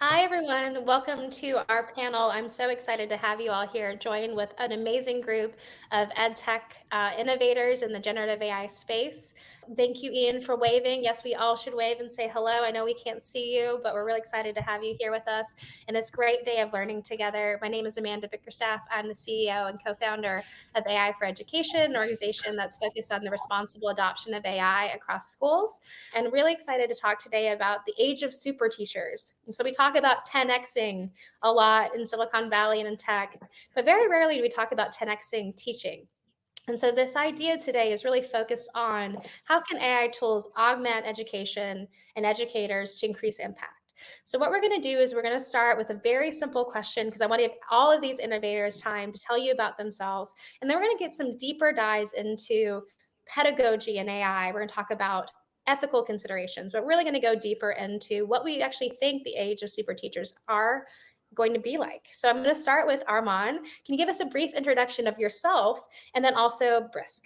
Hi, everyone. Welcome to our panel. I'm so excited to have you all here join with an amazing group of EdTech innovators in the generative AI space. Thank you, Ian, for waving. Yes, we all should wave and say hello. I know we can't see you, but we're really excited to have you here with us in this great day of learning together. My name is Amanda Bickerstaff. I'm the CEO and co-founder of AI for Education, an organization that's focused on the responsible adoption of AI across schools, and really excited to talk today about the age of super teachers. And so we talk about 10xing a lot in Silicon Valley and in tech, but very rarely do we talk about 10xing teaching. And so this idea today is really focused on how can AI tools augment education and educators to increase impact. So what we're going to do is we're going to start with a very simple question because I want to give all of these innovators time to tell you about themselves. And then we're going to get some deeper dives into pedagogy and AI. We're going to talk about ethical considerations, but really going to go deeper into what we actually think the age of super teachers are going to be like. So I'm going to start with Arman. Can you give us a brief introduction of yourself and then also Brisk?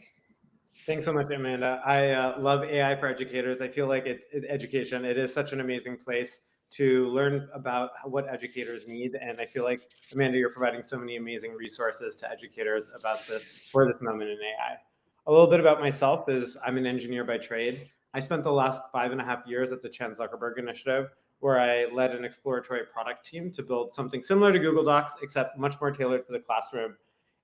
Thanks so much, Amanda. I love AI for educators. I feel like it's education. It is such an amazing place to learn about what educators need. And I feel like, Amanda, you're providing so many amazing resources to educators for this moment in AI. A little bit about myself is I'm an engineer by trade. I spent the last 5.5 years at the Chan Zuckerberg Initiative, where I led an exploratory product team to build something similar to Google Docs, except much more tailored for the classroom.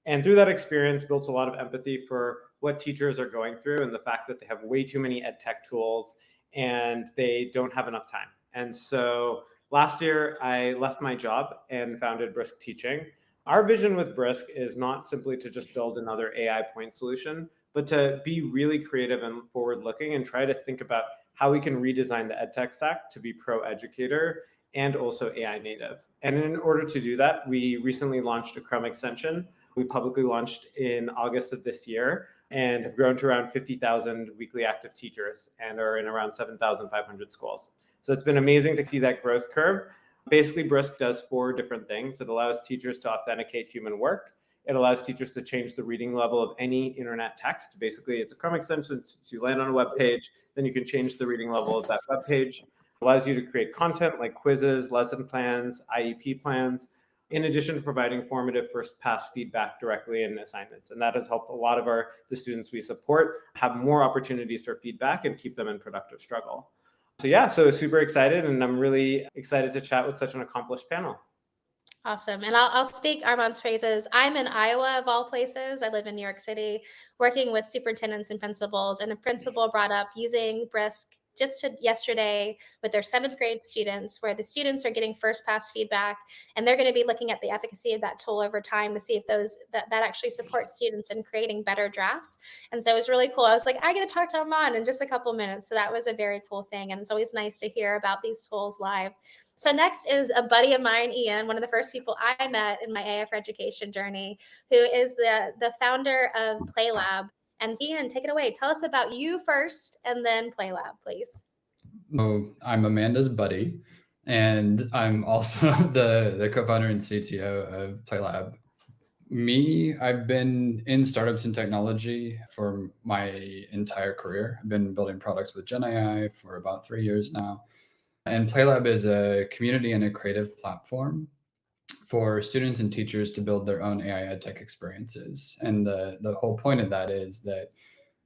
And through that experience, built a lot of empathy for what teachers are going through and the fact that they have way too many ed tech tools and they don't have enough time. And so last year, I left my job and founded Brisk Teaching. Our vision with Brisk is not simply to just build another AI point solution, but to be really creative and forward looking and try to think about how we can redesign the ed tech stack to be pro educator and also AI native. And in order to do that, we recently launched a Chrome extension. We publicly launched in August of this year and have grown to around 50,000 weekly active teachers and are in around 7,500 schools. So it's been amazing to see that growth curve. Basically, Brisk does 4 different things. It allows teachers to authenticate human work. It allows teachers to change the reading level of any internet text. Basically, it's a Chrome extension. So you land on a web page, then you can change the reading level of that web page. Allows you to create content like quizzes, lesson plans, IEP plans, in addition to providing formative first pass feedback directly in assignments. And that has helped a lot of the students we support have more opportunities for feedback and keep them in productive struggle. So super excited, and I'm really excited to chat with such an accomplished panel. Awesome. And I'll speak Armand's phrases. I'm in Iowa, of all places. I live in New York City, working with superintendents and principals. And a principal brought up using Brisk yesterday with their 7th grade students, where the students are getting first pass feedback, and they're going to be looking at the efficacy of that tool over time to see if that actually supports students in creating better drafts. And so it was really cool. I was like, I get to talk to Armand in just a couple minutes. So that was a very cool thing. And it's always nice to hear about these tools live. So next is a buddy of mine, Ian, one of the first people I met in my AI for education journey, who is the founder of PlayLab. And Ian, take it away. Tell us about you first and then PlayLab, please. Oh, I'm Amanda's buddy, and I'm also the co-founder and CTO of PlayLab. I've been in startups and technology for my entire career. I've been building products with Gen AI for about 3 years now. And PlayLab is a community and a creative platform for students and teachers to build their own AI ed tech experiences. And the whole point of that is that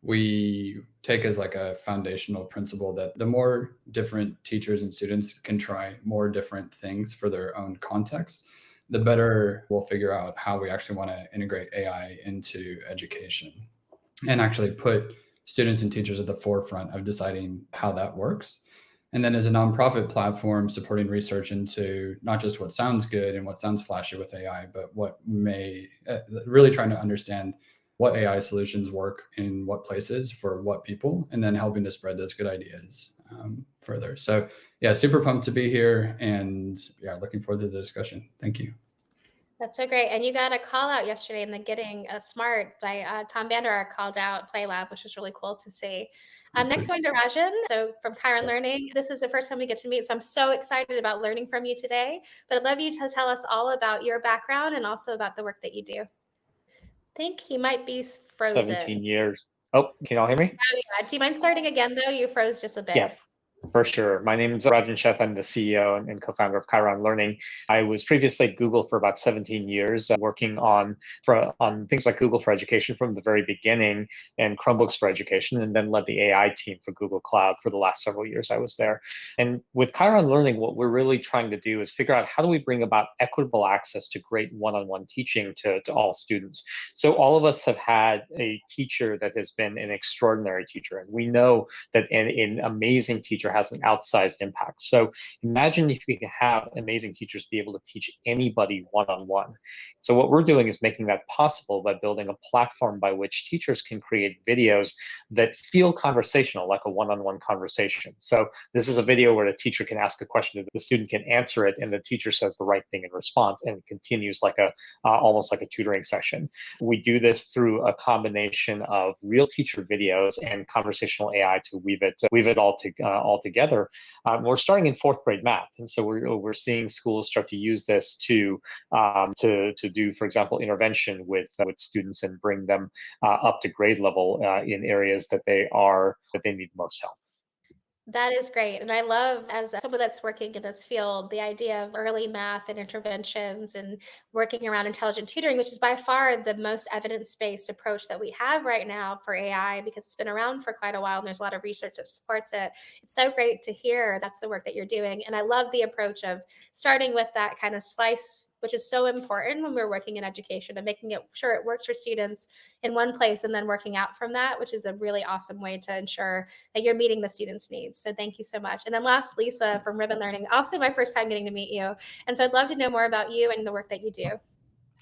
we take as like a foundational principle that the more different teachers and students can try more different things for their own context, the better we'll figure out how we actually want to integrate AI into education and actually put students and teachers at the forefront of deciding how that works. And then as a nonprofit platform supporting research into not just what sounds good and what sounds flashy with AI, but what may really trying to understand what AI solutions work in what places for what people, and then helping to spread those good ideas further. So yeah, super pumped to be here, and yeah, looking forward to the discussion. Thank you. That's so great. And you got a call out yesterday in the Getting Smart by Tom Vander Ark called out PlayLab, which was really cool to see. Next going to Rajen. So from Kyron Learning, this is the first time we get to meet. So I'm so excited about learning from you today. But I'd love you to tell us all about your background and also about the work that you do. I think he might be frozen. 17 years. Oh, can you all hear me? Oh, yeah. Do you mind starting again, though? You froze just a Yeah. bit. For sure. My name is Rajen, Sheth. I'm the CEO and co-founder of Kyron Learning. I was previously at Google for about 17 years, working on things like Google for Education from the very beginning and Chromebooks for Education, and then led the AI team for Google Cloud for the last several years I was there. And with Kyron Learning, what we're really trying to do is figure out how do we bring about equitable access to great one-on-one teaching to all students. So all of us have had a teacher that has been an extraordinary teacher, and we know that an amazing teacher has an outsized impact. So imagine if we can have amazing teachers be able to teach anybody one-on-one. So what we're doing is making that possible by building a platform by which teachers can create videos that feel conversational, like a one-on-one conversation. So this is a video where the teacher can ask a question, the student can answer it, and the teacher says the right thing in response, and it continues like almost like a tutoring session. We do this through a combination of real teacher videos and conversational AI to weave it all together. We're starting in fourth grade math, and so we're seeing schools start to use this to do, for example, intervention with students and bring them up to grade level in areas that they need most help. That is great. And I love, as someone that's working in this field, the idea of early math and interventions and working around intelligent tutoring, which is by far the most evidence-based approach that we have right now for AI, because it's been around for quite a while and there's a lot of research that supports it. It's so great to hear that's the work that you're doing. And I love the approach of starting with that kind of slice, which is so important when we're working in education, and making it sure it works for students in one place and then working out from that, which is a really awesome way to ensure that you're meeting the students' needs. So thank you so much. And then last, Lisa from Ribbon Learning, also my first time getting to meet you. And so I'd love to know more about you and the work that you do.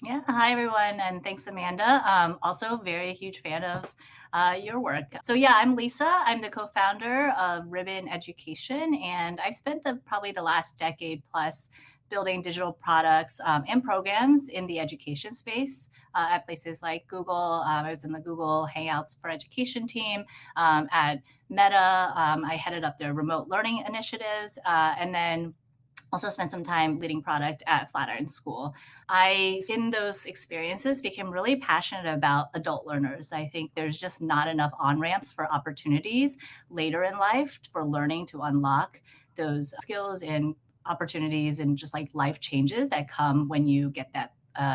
Yeah, hi everyone, and thanks Amanda. Also very huge fan of your work. So yeah, I'm Lisa. I'm the co-founder of Ribbon Education, and I've spent probably the last decade plus building digital products and programs in the education space at places like Google. I was in the Google Hangouts for Education team. At Meta, I headed up their remote learning initiatives, and then also spent some time leading product at Flatiron School. I, in those experiences, became really passionate about adult learners. I think there's just not enough on-ramps for opportunities later in life for learning to unlock those skills and opportunities and just like life changes that come when you get that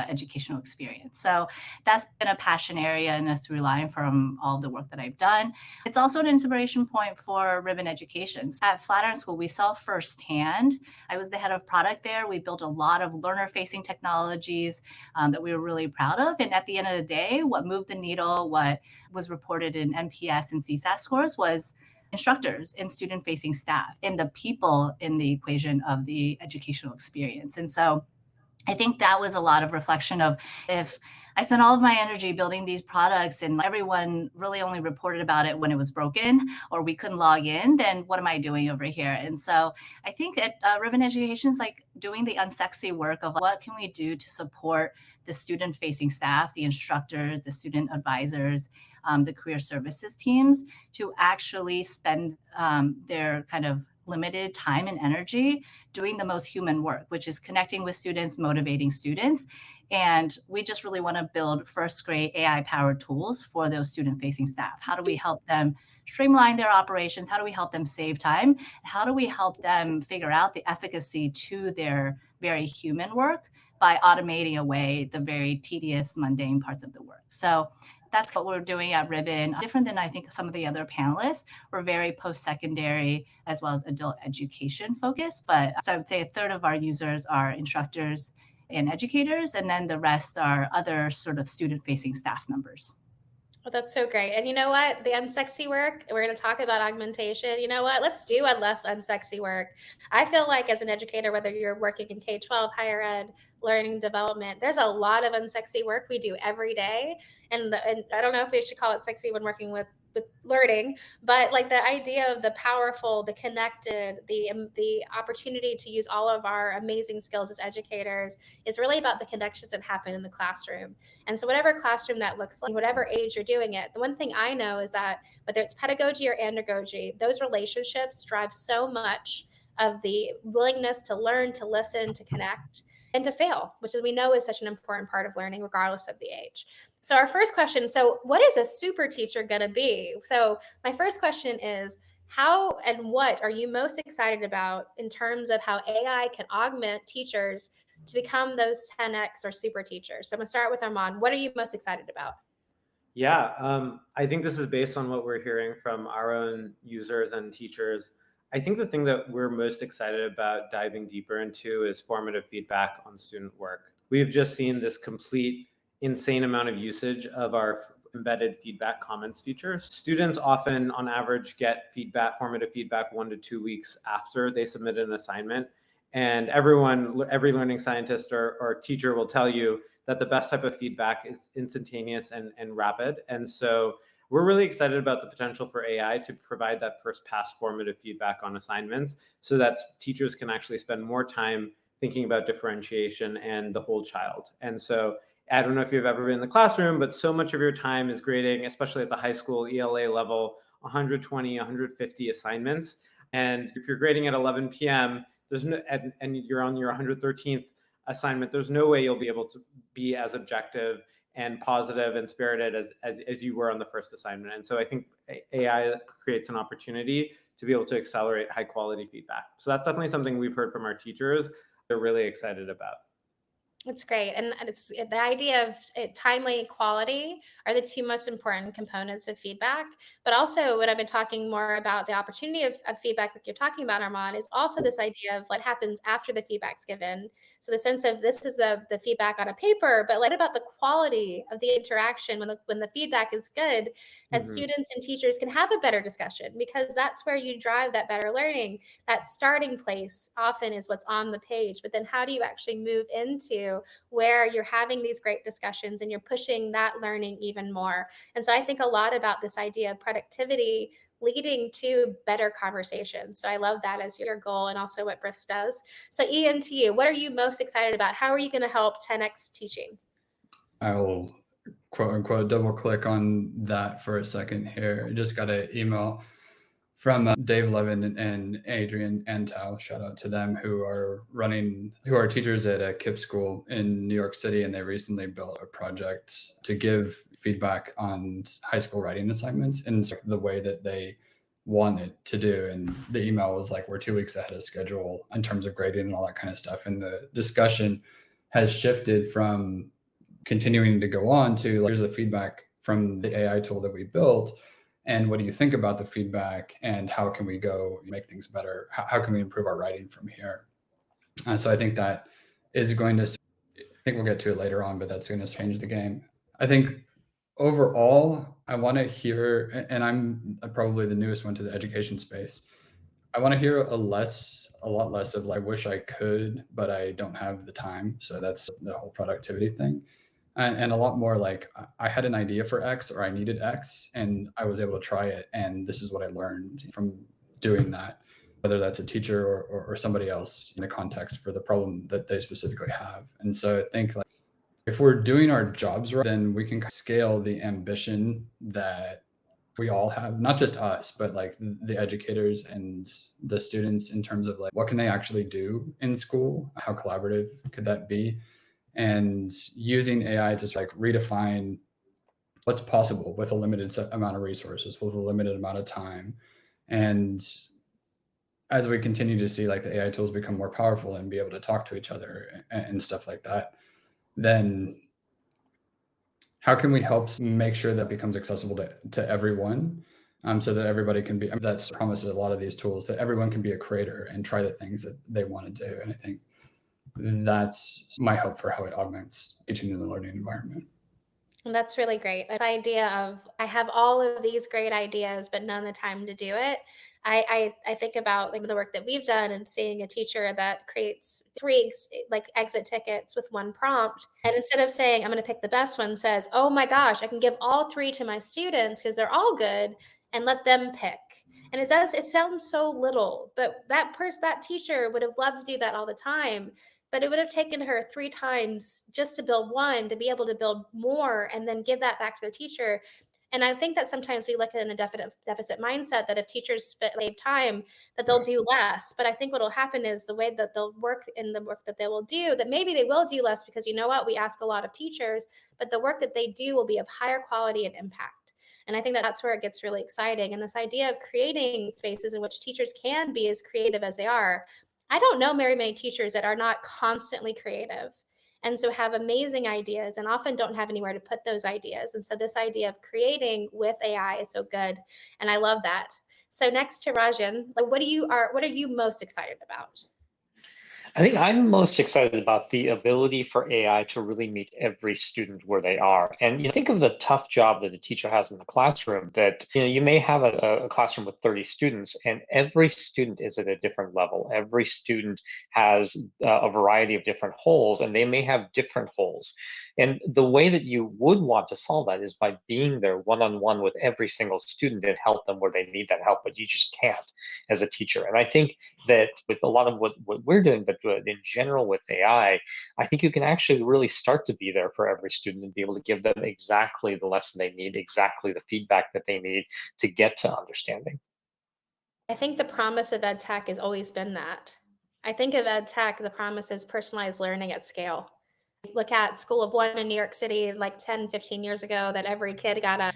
educational experience. So that's been a passion area and a through line from all the work that I've done. It's also an inspiration point for Ribbon Education. At Flatiron School, we saw firsthand. I was the head of product there. We built a lot of learner-facing technologies that we were really proud of. And at the end of the day, what moved the needle, what was reported in NPS and CSAT scores was instructors and student-facing staff and the people in the equation of the educational experience. And so I think that was a lot of reflection of, if I spent all of my energy building these products and everyone really only reported about it when it was broken or we couldn't log in, then what am I doing over here? And so I think at Ribbon Education is like doing the unsexy work of what can we do to support the student-facing staff, the instructors, the student advisors, the career services teams to actually spend their kind of limited time and energy doing the most human work, which is connecting with students, motivating students. And we just really want to build first grade AI-powered tools for those student-facing staff. How do we help them streamline their operations? How do we help them save time? How do we help them figure out the efficacy to their very human work by automating away the very tedious, mundane parts of the work? So that's what we're doing at Ribbon. Different than I think some of the other panelists, we're very post-secondary as well as adult education focused. But so I would say a third of our users are instructors and educators, and then the rest are other sort of student-facing staff members. Well, that's so great. And you know what? The unsexy work, we're going to talk about augmentation. You know what? Let's do a less unsexy work. I feel like as an educator, whether you're working in K-12, higher ed, learning development, there's a lot of unsexy work we do every day. And I don't know if we should call it sexy when working with learning, but like the idea of the powerful, the connected, the opportunity to use all of our amazing skills as educators is really about the connections that happen in the classroom. And so whatever classroom that looks like, whatever age you're doing it, the one thing I know is that whether it's pedagogy or andragogy, those relationships drive so much of the willingness to learn, to listen, to connect, and to fail, which we know is such an important part of learning regardless of the age. So our first question, so what is a super teacher going to be? So my first question is, How and what are you most excited about in terms of how AI can augment teachers to become those 10x or super teachers? So I'm gonna start with Arman. What are you most excited about? Yeah, I think this is based on what we're hearing from our own users and teachers. I think the thing that we're most excited about diving deeper into is formative feedback on student work. We've just seen this complete insane amount of usage of our embedded feedback comments feature. Students often, on average, get feedback, formative feedback 1 to 2 weeks after they submit an assignment. And every learning scientist or teacher will tell you that the best type of feedback is instantaneous and rapid. And so we're really excited about the potential for AI to provide that first pass formative feedback on assignments so that teachers can actually spend more time thinking about differentiation and the whole child. And so I don't know if you've ever been in the classroom, but so much of your time is grading, especially at the high school ELA level, 120, 150 assignments. And if you're grading at 11 p.m., there's no, and you're on your 113th assignment, there's no way you'll be able to be as objective and positive and spirited as you were on the first assignment. And so I think AI creates an opportunity to be able to accelerate high quality feedback. So that's definitely something we've heard from our teachers they're really excited about. It's great. And it's the idea of timely quality are the two most important components of feedback. But also what I've been talking more about the opportunity of feedback that you're talking about, Armand, is also this idea of what happens after the feedback's given. So the sense of this is the feedback on a paper, but what about the quality of the interaction when the feedback is good, and students and teachers can have a better discussion, because that's where you drive that better learning. That starting place often is what's on the page, but then how do you actually move into where you're having these great discussions and you're pushing that learning even more? And so I think a lot about this idea of productivity leading to better conversations. So I love that as your goal, and also what Brisk does. So Ian, to you, what are you most excited about? How are you going to help 10x teaching? I will quote unquote double click on that for a second here. I just got an email from Dave Levin and Adrian Antal, shout out to them, who are teachers at a KIPP school in New York City. And they recently built a project to give feedback on high school writing assignments in the way that they want it to do. And the email was like, we're 2 weeks ahead of schedule in terms of grading and all that kind of stuff. And the discussion has shifted from continuing to go on to like, here's the feedback from the AI tool that we built. And what do you think about the feedback, and how can we go make things better? How can we improve our writing from here? And so I think that is going to, I think we'll get to it later on, but that's going to change the game. I think overall, I want to hear, and I'm probably the newest one to the education space, I want to hear a lot less of like, I wish I could, but I don't have the time. So that's the whole productivity thing. And a lot more like, I had an idea for X, or I needed X, and I was able to try it. And this is what I learned from doing that, whether that's a teacher or somebody else in the context for the problem that they specifically have. And so I think like, if we're doing our jobs right, then we can scale the ambition that we all have, not just us, but like the educators and the students, in terms of like, what can they actually do in school? How collaborative could that be? And using AI to like redefine what's possible with a limited amount of resources, with a limited amount of time. And as we continue to see like the AI tools become more powerful and be able to talk to each other and stuff like that, then how can we help make sure that becomes accessible to everyone, so that everybody can be, that's promised a lot of these tools, that everyone can be a creator and try the things that they want to do. And I think that's my hope for how it augments teaching in the learning environment. And that's really great. This idea of, I have all of these great ideas, but none of the time to do it. I think about like the work that we've done and seeing a teacher that creates 3 like exit tickets with 1 prompt. And instead of saying, I'm going to pick the best one, says, oh my gosh, I can give all 3 to my students because they're all good, and let them pick. And it sounds so little, but that teacher would have loved to do that all the time. But it would have taken her 3 times just to build 1, to be able to build more and then give that back to their teacher. And I think that sometimes we look at it in a deficit mindset, that if teachers save time, that they'll do less. But I think what will happen is the way that they'll work in the work that they will do, that maybe they will do less, because you know what, we ask a lot of teachers, but the work that they do will be of higher quality and impact. And I think that that's where it gets really exciting. And this idea of creating spaces in which teachers can be as creative as they are. I don't know very many teachers that are not constantly creative and so have amazing ideas and often don't have anywhere to put those ideas. And so this idea of creating with AI is so good. And I love that. So next to Rajen, like what are you most excited about? I think I'm most excited about the ability for AI to really meet every student where they are. And you think of the tough job that a teacher has in the classroom, that you may have a classroom with 30 students and every student is at a different level. Every student has a variety of different holes and they may have different holes. And the way that you would want to solve that is by being there one-on-one with every single student and help them where they need that help, but you just can't as a teacher. And I think that with a lot of what we're doing, but in general with AI, I think you can actually really start to be there for every student and be able to give them exactly the lesson they need, exactly the feedback that they need to get to understanding. I think the promise of EdTech has always been that. I think of EdTech, the promise is personalized learning at scale. Look at School of One in New York City like 10, 15 years ago, that every kid got a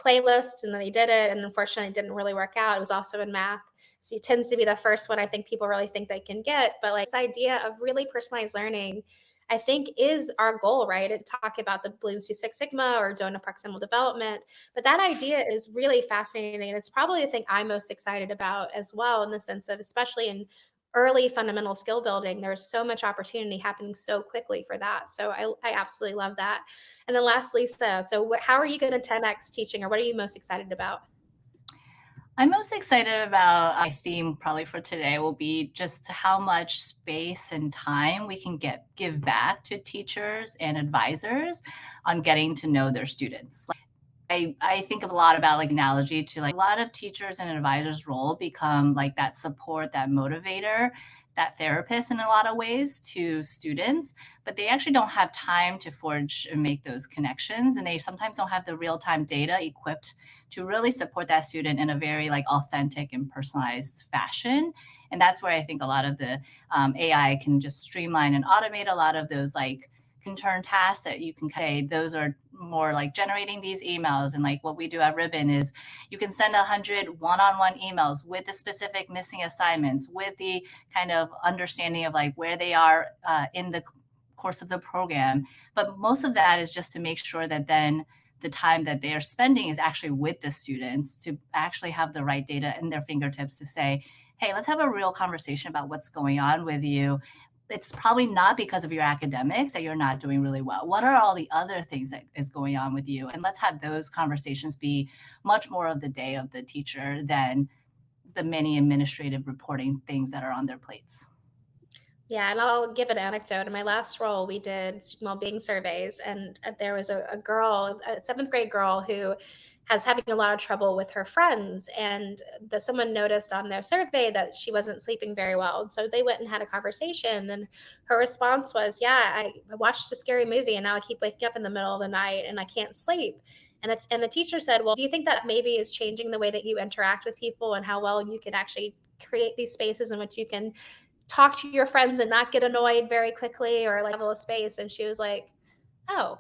playlist and then they did it. And unfortunately, it didn't really work out. It was also in math. So it tends to be the first one I think people really think they can get. But like this idea of really personalized learning, I think is our goal, right? To talk about the Bloom's 2 Six Sigma or donut proximal development. But that idea is really fascinating. And it's probably the thing I'm most excited about as well, in the sense of, especially in early fundamental skill building, there's so much opportunity happening so quickly for that. So I absolutely love that. And then last, Lisa, so how are you going to 10x teaching, or what are you most excited about? I'm most excited about, my theme probably for today will be just how much space and time we can give back to teachers and advisors on getting to know their students. I think of a lot about like analogy to like a lot of teachers and advisors role become like that support, that motivator, that therapist in a lot of ways to students, but they actually don't have time to forge and make those connections. And they sometimes don't have the real-time data equipped to really support that student in a very like authentic and personalized fashion. And that's where I think a lot of the AI can just streamline and automate a lot of those like can turn tasks that you can say those are more like generating these emails. And like what we do at Ribbon is you can send 100 one-on-one emails with the specific missing assignments, with the kind of understanding of like where they are in the course of the program. But most of that is just to make sure that then the time that they are spending is actually with the students, to actually have the right data in their fingertips to say, hey, let's have a real conversation about what's going on with you. It's probably not because of your academics that you're not doing really well. What are all the other things that is going on with you? And let's have those conversations be much more of the day of the teacher than the many administrative reporting things that are on their plates. Yeah, and I'll give an anecdote. In my last role, we did well-being surveys, and there was a girl, a 7th grade girl, who has having a lot of trouble with her friends, and someone noticed on their survey that she wasn't sleeping very well. And so they went and had a conversation, and her response was, yeah, I watched a scary movie and now I keep waking up in the middle of the night and I can't sleep. And the teacher said, well, do you think that maybe is changing the way that you interact with people and how well you can actually create these spaces in which you can talk to your friends and not get annoyed very quickly, or like level of space? And she was like, oh.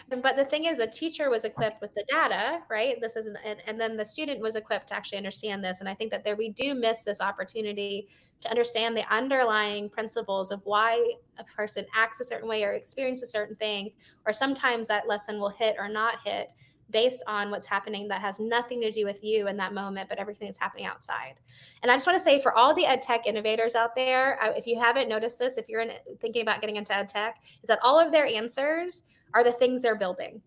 But the thing is, a teacher was equipped with the data, right? This is and then the student was equipped to actually understand this. And I think that we do miss this opportunity to understand the underlying principles of why a person acts a certain way or experiences a certain thing, or sometimes that lesson will hit or not hit based on what's happening that has nothing to do with you in that moment, but everything that's happening outside. And I just want to say, for all the EdTech innovators out there, if you haven't noticed this, if you're thinking about getting into EdTech, is that all of their answers are the things they're building.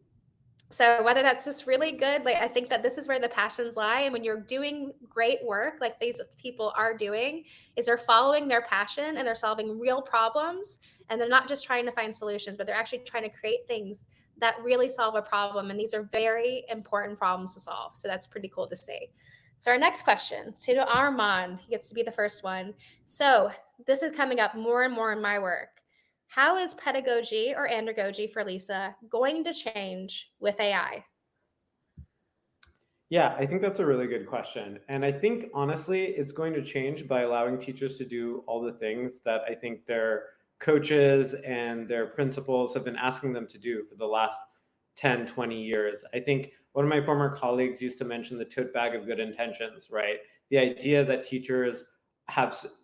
So whether that's just really good, like I think that this is where the passions lie. And when you're doing great work, like these people are doing, is they're following their passion and they're solving real problems. And they're not just trying to find solutions, but they're actually trying to create things that really solve a problem. And these are very important problems to solve. So that's pretty cool to see. So our next question, to Arman, he gets to be the first one. So this is coming up more and more in my work. How is pedagogy, or andragogy for Lisa, going to change with AI? Yeah, I think that's a really good question. And I think, honestly, it's going to change by allowing teachers to do all the things that I think their coaches and their principals have been asking them to do for the last 10, 20 years. I think one of my former colleagues used to mention the tote bag of good intentions, right? The idea that teachers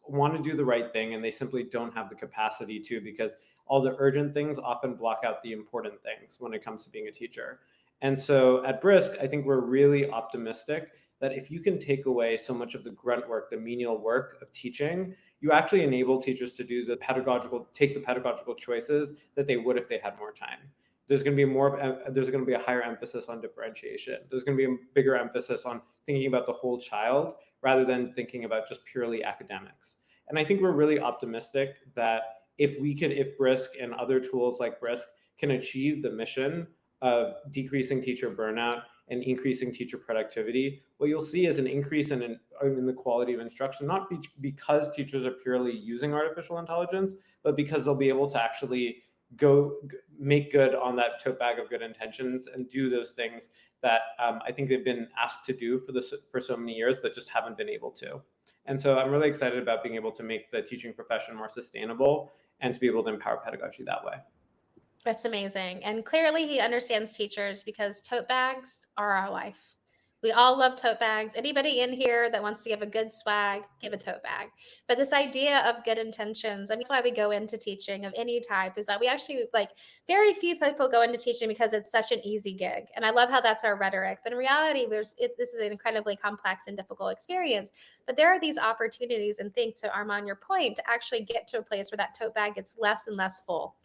want to do the right thing and they simply don't have the capacity to, because all the urgent things often block out the important things when it comes to being a teacher. And so at Brisk, I think we're really optimistic that if you can take away so much of the grunt work, the menial work of teaching, you actually enable teachers to do take the pedagogical choices that they would if they had more time. There's going to be a higher emphasis on differentiation. There's going to be a bigger emphasis on thinking about the whole child rather than thinking about just purely academics. And I think we're really optimistic that if Brisk and other tools like Brisk can achieve the mission of decreasing teacher burnout and increasing teacher productivity, what you'll see is an increase in the quality of instruction, not because teachers are purely using artificial intelligence, but because they'll be able to actually make good on that tote bag of good intentions and do those things that I think they've been asked to do for so many years, but just haven't been able to. And so I'm really excited about being able to make the teaching profession more sustainable and to be able to empower pedagogy that way. That's amazing. And clearly he understands teachers, because tote bags are our life. We all love tote bags. Anybody in here that wants to give a good swag, give a tote bag. But this idea of good intentions, I mean, that's why we go into teaching of any type, is that we actually, very few people go into teaching because it's such an easy gig. And I love how that's our rhetoric. But in reality, this is an incredibly complex and difficult experience. But there are these opportunities, and think, to Arman, your point, to actually get to a place where that tote bag gets less and less full.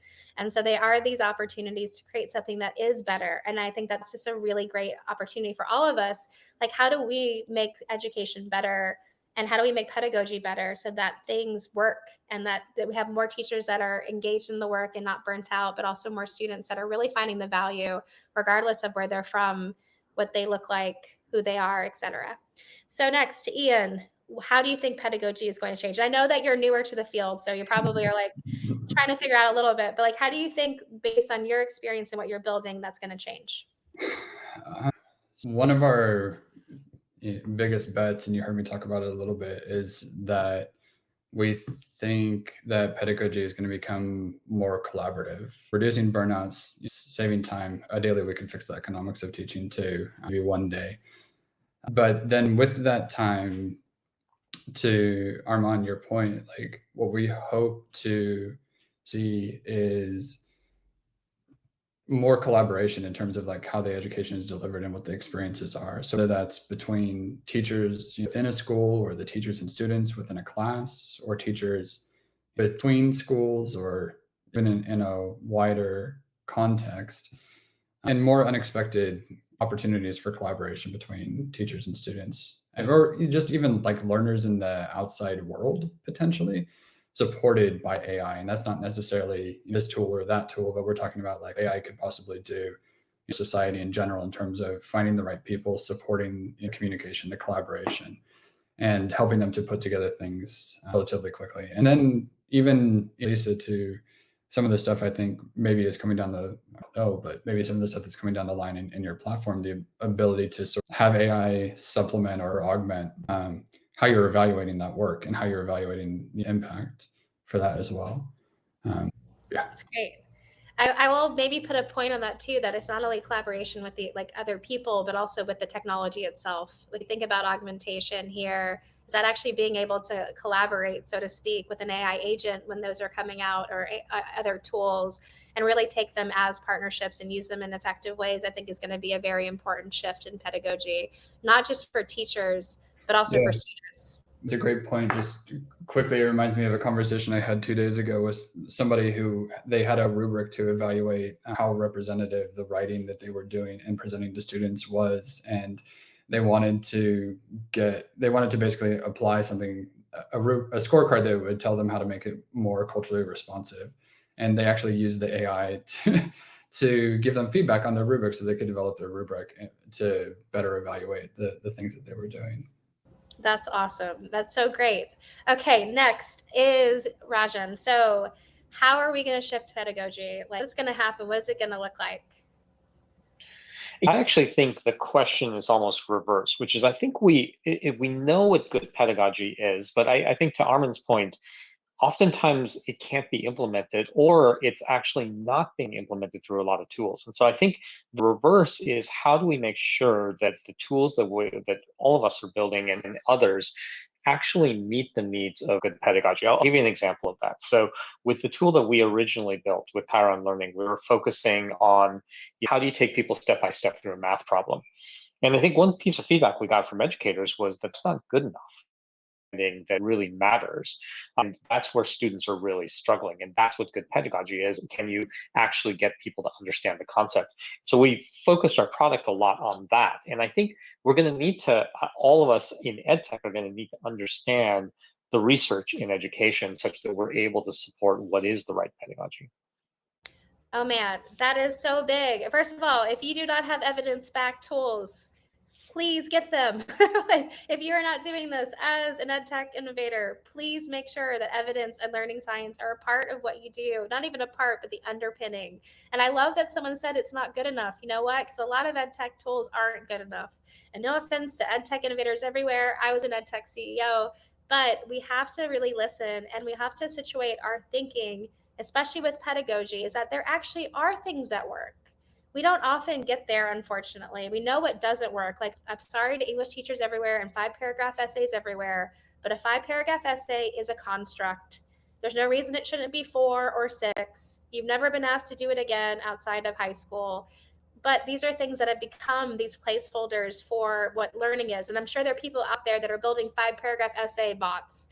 And so they are these opportunities to create something that is better. And I think that's just a really great opportunity for all of us. Like, how do we make education better? And how do we make pedagogy better so that things work, and that we have more teachers that are engaged in the work and not burnt out, but also more students that are really finding the value, regardless of where they're from, what they look like, who they are, et cetera. So next, to Ian, how do you think pedagogy is going to change? I know that you're newer to the field, so you probably are trying to figure out a little bit, but how do you think, based on your experience and what you're building, that's going to change? One of our biggest bets, and you heard me talk about it a little bit, is that we think that pedagogy is going to become more collaborative, reducing burnouts, saving time. Ideally, we can fix the economics of teaching too, maybe one day. But then with that time, to Arman, your point, what we hope to see is more collaboration in terms of how the education is delivered and what the experiences are. So whether that's between teachers within a school, or the teachers and students within a class, or teachers between schools, or even in a wider context, and more unexpected opportunities for collaboration between teachers and students, or just even learners in the outside world, potentially supported by AI. And that's not necessarily this tool or that tool, but we're talking about AI could possibly do in society in general, in terms of finding the right people, supporting communication, the collaboration, and helping them to put together things relatively quickly. And then even, Lisa, to some of the stuff I think maybe is coming down maybe some of the stuff that's coming down the line in your platform, the ability to sort of have AI supplement or augment how you're evaluating that work, and how you're evaluating the impact for that as well. Yeah. That's great. I will maybe put a point on that too, that it's not only collaboration with the other people, but also with the technology itself. Think about augmentation here. Is that actually being able to collaborate, so to speak, with an AI agent when those are coming out, or other tools, and really take them as partnerships and use them in effective ways, I think is going to be a very important shift in pedagogy, not just for teachers, but also for students. It's a great point. Just quickly, it reminds me of a conversation I had 2 days ago with somebody who they had a rubric to evaluate how representative the writing that they were doing and presenting to students was. And they wanted to basically apply something, a scorecard that would tell them how to make it more culturally responsive. And they actually used the AI to give them feedback on their rubric, so they could develop their rubric to better evaluate the things that they were doing. That's awesome. That's so great. Okay, next is Rajen. So how are we going to shift pedagogy? What's going to happen? What is it going to look like? I actually think the question is almost reverse, which is, I think we know what good pedagogy is, but I think, to Arman's point, oftentimes it can't be implemented, or it's actually not being implemented through a lot of tools. And so I think the reverse is, how do we make sure that the tools that all of us are building and others actually meet the needs of good pedagogy? I'll give you an example of that. So with the tool that we originally built with Kyron Learning, we were focusing on how do you take people step by step through a math problem. And I think one piece of feedback we got from educators was that's not good enough. That really matters. That's where students are really struggling. And that's what good pedagogy is. Can you actually get people to understand the concept? So we focused our product a lot on that. And I think we're going to need to, all of us in EdTech are going to need to understand the research in education such that we're able to support what is the right pedagogy. Oh man, that is so big. First of all, if you do not have evidence-backed tools, please get them. If you are not doing this as an EdTech innovator, please make sure that evidence and learning science are a part of what you do. Not even a part, but the underpinning. And I love that someone said it's not good enough. You know what? Because a lot of EdTech tools aren't good enough. And no offense to EdTech innovators everywhere. I was an EdTech CEO, but we have to really listen, and we have to situate our thinking, especially with pedagogy, is that there actually are things that work. We don't often get there, unfortunately. We know what doesn't work. Like, I'm sorry to English teachers everywhere and 5-paragraph essays everywhere, but a 5-paragraph essay is a construct. There's no reason it shouldn't be 4 or 6. You've never been asked to do it again outside of high school. But these are things that have become these placeholders for what learning is. And I'm sure there are people out there that are building 5-paragraph essay bots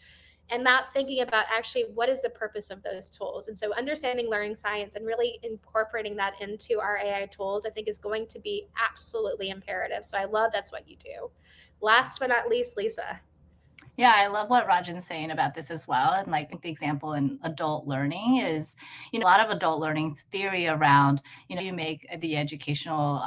and not thinking about actually what is the purpose of those tools. And so understanding learning science and really incorporating that into our AI tools, I think, is going to be absolutely imperative. So I love that's what you do. Last but not least, Lisa. Yeah, I love what Rajen's saying about this as well. And like the example in adult learning is, a lot of adult learning theory around, you make the educational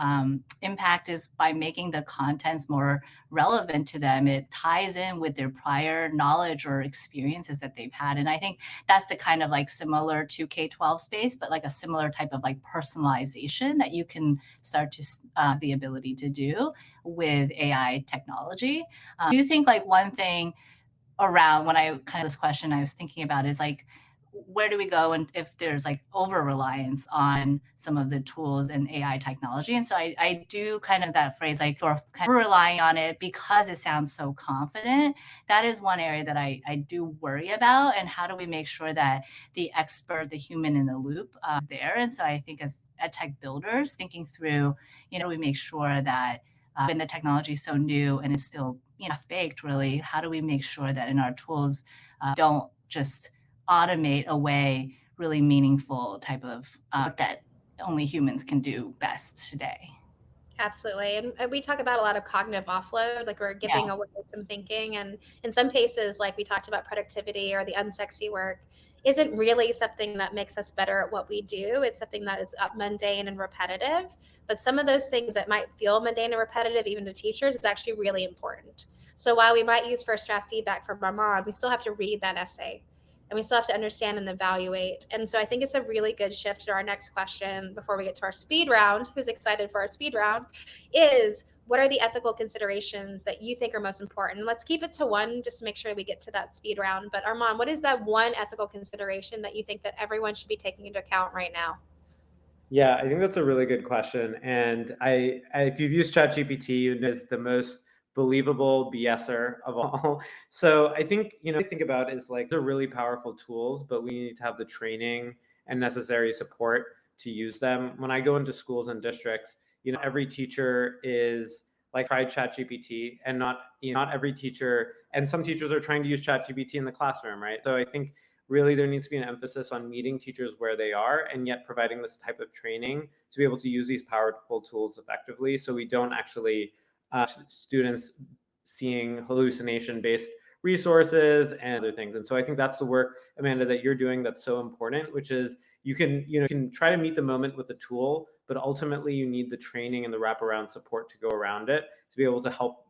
impact is by making the contents more relevant to them. It ties in with their prior knowledge or experiences that they've had. And I think that's the kind of like similar to K-12 space, but like a similar type of like personalization that you can start to the ability to do with AI technology. Do you think like one thing around when I kind of this question I was thinking about is like, where do we go and if there's like over reliance on some of the tools and AI technology? And so I do kind of that phrase like, or kind of relying on it because it sounds so confident. That is one area that I do worry about. And how do we make sure that the expert, the human in the loop is there? And so I think as EdTech builders, thinking through, we make sure that when the technology is so new and is still baked, really, how do we make sure that in our tools don't just automate away really meaningful type of that only humans can do best today? Absolutely. And we talk about a lot of cognitive offload, like we're giving away some thinking. And in some cases, like we talked about productivity or the unsexy work, isn't really something that makes us better at what we do. It's something that is mundane and repetitive. But some of those things that might feel mundane and repetitive, even to teachers, is actually really important. So while we might use first draft feedback from Arman, we still have to read that essay. And we still have to understand and evaluate. And so I think it's a really good shift to our next question before we get to our speed round. Who's excited for our speed round? Is what are the ethical considerations that you think are most important? Let's keep it to one just to make sure we get to that speed round. But Arman, what is that one ethical consideration that you think that everyone should be taking into account right now? Yeah, I think that's a really good question. And I if you've used ChatGPT, you know it's the most believable BSer of all. So I think, think about is like they're really powerful tools, but we need to have the training and necessary support to use them. When I go into schools and districts, every teacher is like tried ChatGPT, and not every teacher, and some teachers are trying to use ChatGPT in the classroom, right? So I think really there needs to be an emphasis on meeting teachers where they are and yet providing this type of training to be able to use these powerful tools effectively, so we don't actually students seeing hallucination-based resources and other things. And so I think that's the work, Amanda, that you're doing that's so important, which is you can try to meet the moment with the tool, but ultimately you need the training and the wraparound support to go around it to be able to help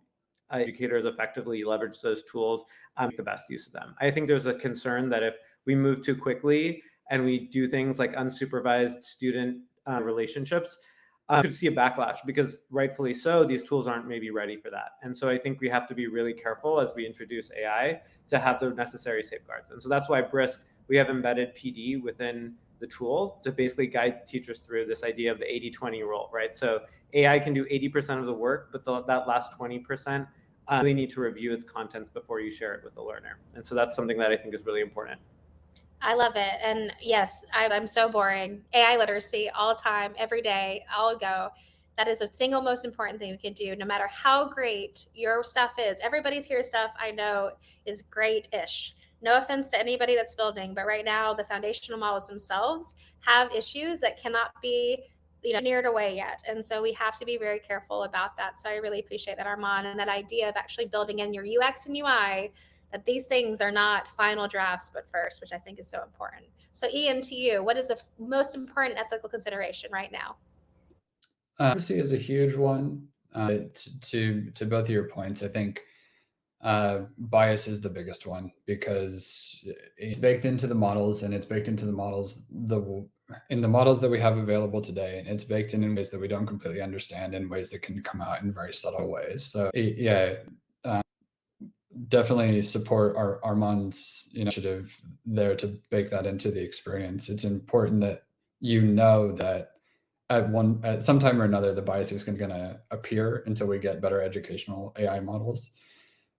educators effectively leverage those tools, make the best use of them. I think there's a concern that if we move too quickly and we do things like unsupervised student relationships, could see a backlash, because rightfully so, these tools aren't maybe ready for that. And so I think we have to be really careful as we introduce AI to have the necessary safeguards. And so that's why Brisk, we have embedded PD within the tool to basically guide teachers through this idea of the 80-20 rule, right? So AI can do 80% of the work, but that last 20%, really need to review its contents before you share it with the learner. And so that's something that I think is really important. I love it. And yes, I'm so boring. AI literacy all the time, every day, I'll go. That is the single most important thing we can do, no matter how great your stuff is. Everybody's here stuff I know is great-ish. No offense to anybody that's building, but right now the foundational models themselves have issues that cannot be neared away yet. And so we have to be very careful about that. So I really appreciate that, Arman, and that idea of actually building in your UX and UI, that these things are not final drafts, but first, which I think is so important. So Ian, to you, what is the most important ethical consideration right now? Privacy is a huge one. To both of your points, I think bias is the biggest one, because it's baked into the models, and it's baked into the models in the models that we have available today, and it's baked in ways that we don't completely understand, in ways that can come out in very subtle ways. So yeah, definitely support Arman's initiative there to bake that into the experience. It's important that that at some time or another, the bias is going to appear until we get better educational AI models.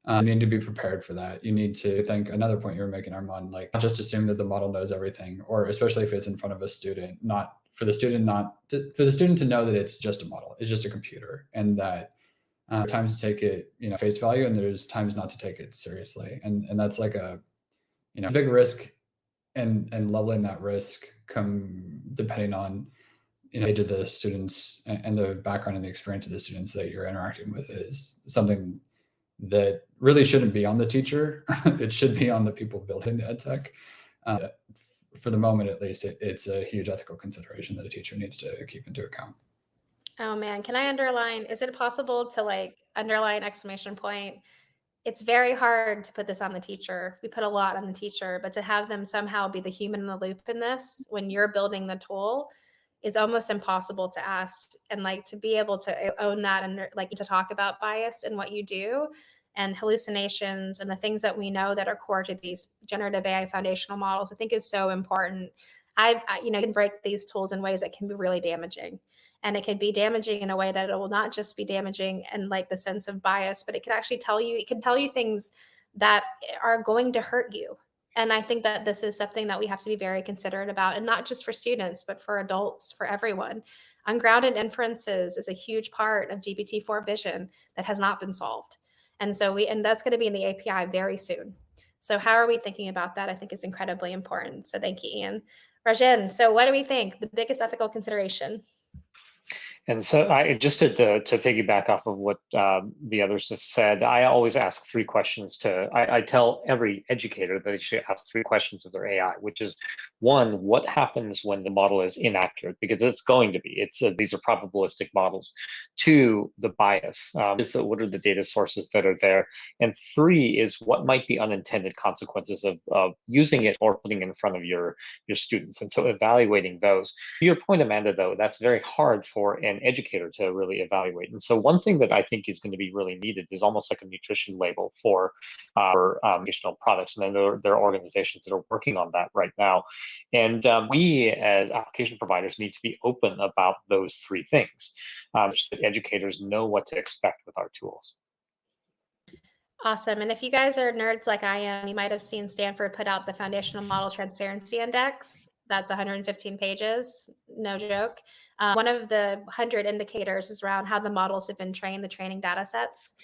You need to be prepared for that. You need to think, another point you were making, Arman, like, not just assume that the model knows everything, or especially if it's in front of a student, for the student to know that it's just a model, it's just a computer, and that times to take it face value, and there's times not to take it seriously, and that's like a big risk, and leveling that risk depending on age of the students and the background and the experience of the students that you're interacting with is something that really shouldn't be on the teacher. It should be on the people building the edtech. For the moment, at least, it's a huge ethical consideration that a teacher needs to keep into account. Oh man, can I underline? Is it possible to underline exclamation point? It's very hard to put this on the teacher. We put a lot on the teacher, but to have them somehow be the human in the loop in this when you're building the tool is almost impossible to ask. And to be able to own that, and to talk about bias in what you do, and hallucinations, and the things that we know that are core to these generative AI foundational models, I think is so important. I can break these tools in ways that can be really damaging. And it can be damaging in a way that it will not just be damaging in the sense of bias, but it can actually tell you things that are going to hurt you. And I think that this is something that we have to be very considerate about, and not just for students, but for adults, for everyone. Ungrounded inferences is a huge part of GPT-4 vision that has not been solved. And so that's going to be in the API very soon. So how are we thinking about that? I think is incredibly important. So thank you, Ian. Rajen, so what do we think? The biggest ethical consideration? And so just to piggyback off of what the others have said, I always ask three questions I tell every educator that they should ask three questions of their AI, which is, one, what happens when the model is inaccurate? Because it's going to be. These are probabilistic models. Two, the bias. What are the data sources that are there? And three is, what might be unintended consequences of using it or putting it in front of your students? And so evaluating those. To your point, Amanda, though, that's very hard for an educator to really evaluate. And so one thing that I think is going to be really needed is almost like a nutrition label for educational products. And then there are organizations that are working on that right now. And we as application providers need to be open about those three things, so that educators know what to expect with our tools. Awesome. And if you guys are nerds like I am, you might have seen Stanford put out the Foundational Model Transparency Index. That's 115 pages, no joke. One of the 100 indicators is around how the models have been trained, the training data sets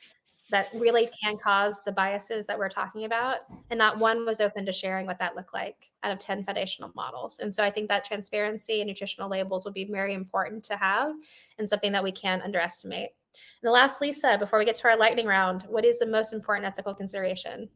that really can cause the biases that we're talking about. And not one was open to sharing what that looked like out of 10 foundational models. And so I think that transparency and nutritional labels will be very important to have, and something that we can't underestimate. And the last, Lisa, before we get to our lightning round, what is the most important ethical consideration?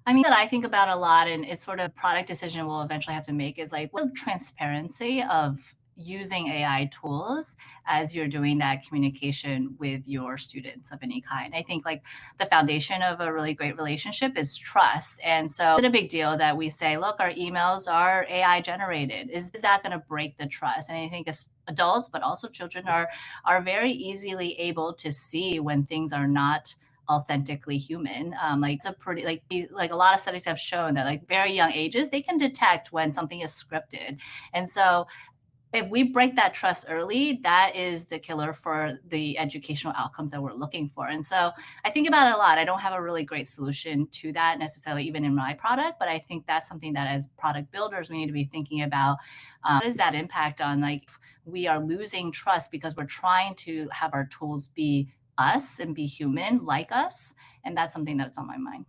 I mean, that I think about a lot, and it's sort of a product decision we'll eventually have to make, is what transparency of using AI tools as you're doing that communication with your students of any kind. I think the foundation of a really great relationship is trust. And so it's a big deal that we say, look, our emails are AI generated. Is that going to break the trust? And I think adults, but also children are very easily able to see when things are not authentically human. Like it's a pretty like a lot of studies have shown that like very young ages, they can detect when something is scripted. And so if we break that trust early, that is the killer for the educational outcomes that we're looking for. And so I think about it a lot. I don't have a really great solution to that necessarily, even in my product, but I think that's something that as product builders, we need to be thinking about. What is that impact on, like, we are losing trust because we're trying to have our tools be us and be human like us. And that's something that's on my mind.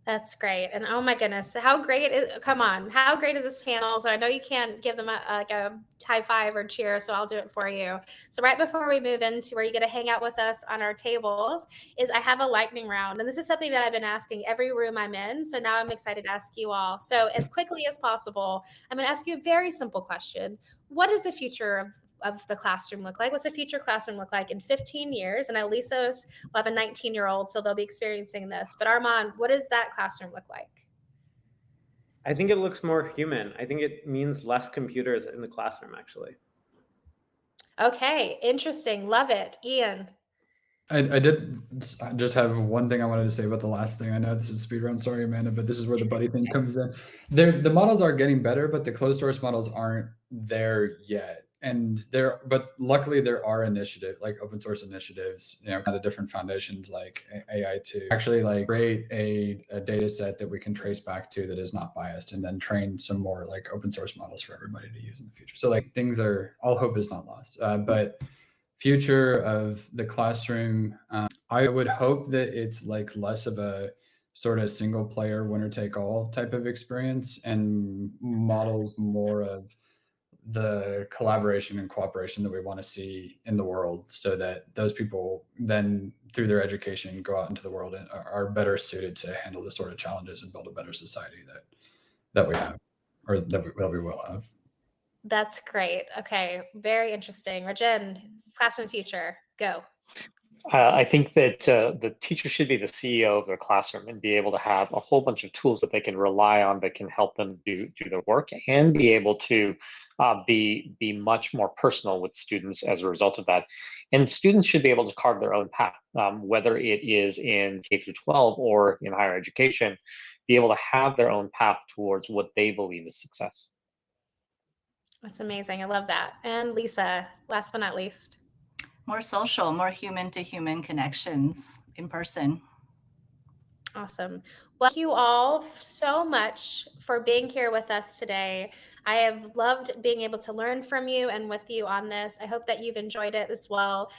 That's great. And oh my goodness, how great come on, how great is this panel? So I know you can't give them a high five or cheer, so I'll do it for you. So right before we move into where you get to hang out with us on our tables is I have a lightning round. And this is something that I've been asking every room I'm in. So now I'm excited to ask you all. So as quickly as possible, I'm going to ask you a very simple question. What is the future of the classroom look like? What's the future classroom look like in 15 years? And Lisa's will have a 19-year-old, so they'll be experiencing this. But Arman, what does that classroom look like? I think it looks more human. I think it means less computers in the classroom, actually. Okay, interesting. Love it. Ian. I did just have one thing I wanted to say about the last thing. I know this is speed run, sorry, Amanda, but this is where the buddy thing comes in. The models are getting better, but the closed source models aren't there yet. And but luckily there are initiatives, like open source initiatives, you know, kind of different foundations like AI to actually like create a data set that we can trace back to that is not biased, and then train some more like open source models for everybody to use in the future. So like things are, all hope is not lost, but future of the classroom, I would hope that it's like less of a sort of single player winner take all type of experience and models more of the collaboration and cooperation that we want to see in the world, so that those people then through their education go out into the world and are better suited to handle the sort of challenges and build a better society that we have, or that we will have. That's great. Okay, very interesting. Rajen, classroom future, go. I think that the teacher should be the CEO of their classroom and be able to have a whole bunch of tools that they can rely on that can help them do their work, and be able to be much more personal with students as a result of that. And students should be able to carve their own path, whether it is in K through 12 or in higher education, be able to have their own path towards what they believe is success. That's amazing. I love that. And Lisa, last but not least. More social, more human to human connections in person. Awesome. Well, thank you all so much for being here with us today. I have loved being able to learn from you and with you on this. I hope that you've enjoyed it as well.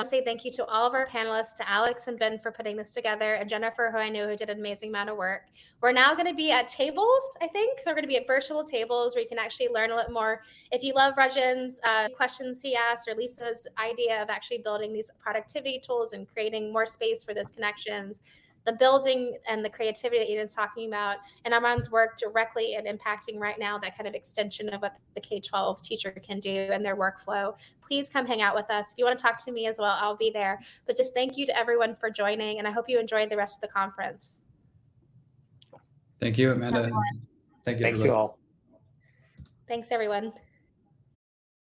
Say thank you to all of our panelists, to Alex and Ben for putting this together, and Jennifer, who I know who did an amazing amount of work. We're now going to be at tables, I think. So we're going to be at virtual tables where you can actually learn a little more. If you love Rajen's questions he asked, or Lisa's idea of actually building these productivity tools and creating more space for those connections, the building and the creativity that Eden's talking about, and Arman's work directly and impacting right now that kind of extension of what the K-12 teacher can do and their workflow, please come hang out with us. If you want to talk to me as well, I'll be there. But just thank you to everyone for joining, and I hope you enjoyed the rest of the conference. Thank you, Amanda. Thank you, everybody. Thank you all. Thanks, everyone.